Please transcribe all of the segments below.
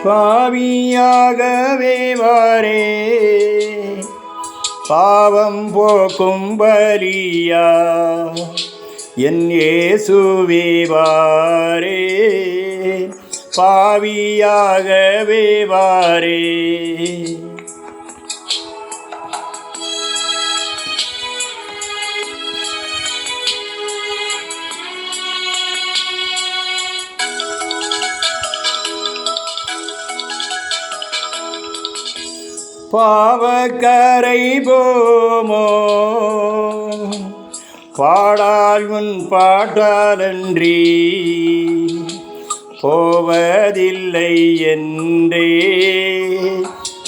பாவியாகவே வாரே, பாவம் போக்கும் பலியா என் இயேசுவே வாரே, பாவியாகவே வாரே. பாவக்கரை போமோ பாடால் உன் பாட்டாலன்றி போவதில்லை என்றே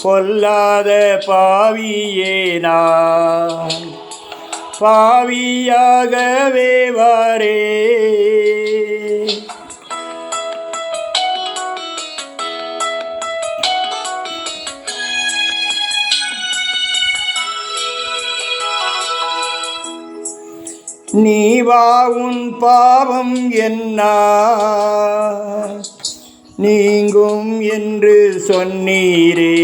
பொல்லாத பாவியே நான், பாவியாகவே வாரே. நீ வா உன் பாவம் என்ன நீங்கும் என்று சொன்னீரே,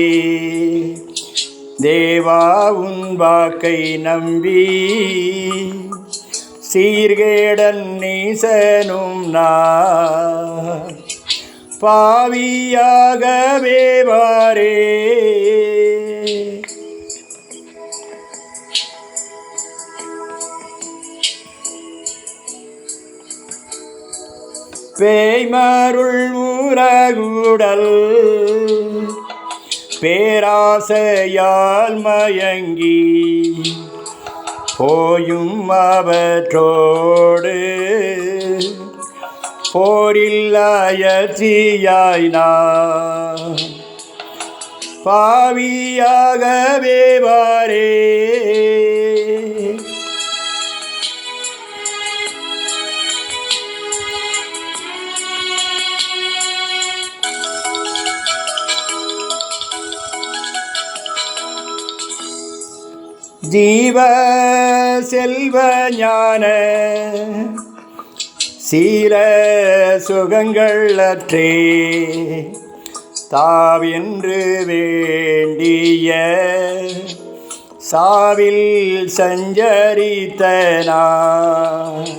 தேவா உன் வாக்கை நம்பி சீர்கேடன் நீசனும் நான், பாவியாகவே வாரே. பேய்மருள் ஊரகுடல் பேராசையால் மயங்கி போயும் அவற்றோடு போரில்லாயற்சியாய் நான், பாவியாகவே வாரே. ஜீவ செல்வ ஞான சீல சுகங்கள் அற்றே தாவென்று வேண்டிய சாவில் சஞ்சரித்த நான்,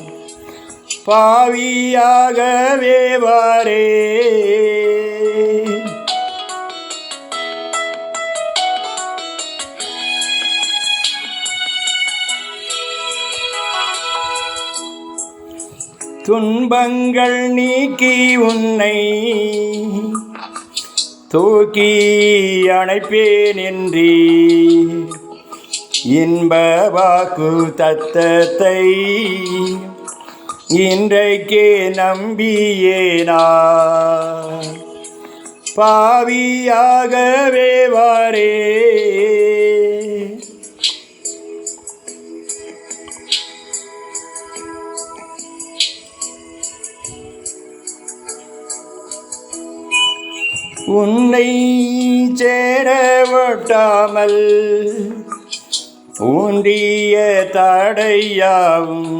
பாவியாகவே வாரே. துன்பங்கள் நீக்கி உன்னை தூக்கி அணைப்பேன் என்றீ, இன்ப வாக்கு தத்தத்தை இன்றைக்கே நம்பியே நான், பாவியாகவே வாரே. உன்னை சேர ஒட்டாமல் ஊன்றிய தடையாவும்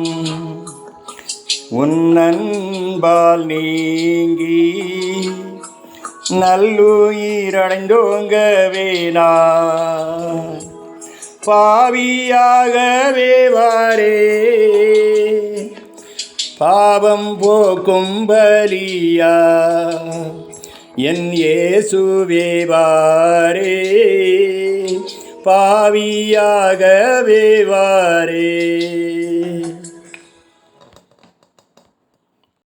உன்னன்பால் நீங்கி நல்லுயிரடைந்தோங்கவே நான், பாவியாகவே வாரே. பாவம் போக்கும் பலியா என் இயேசுவே வாரே, பாவியாகவே வாரே.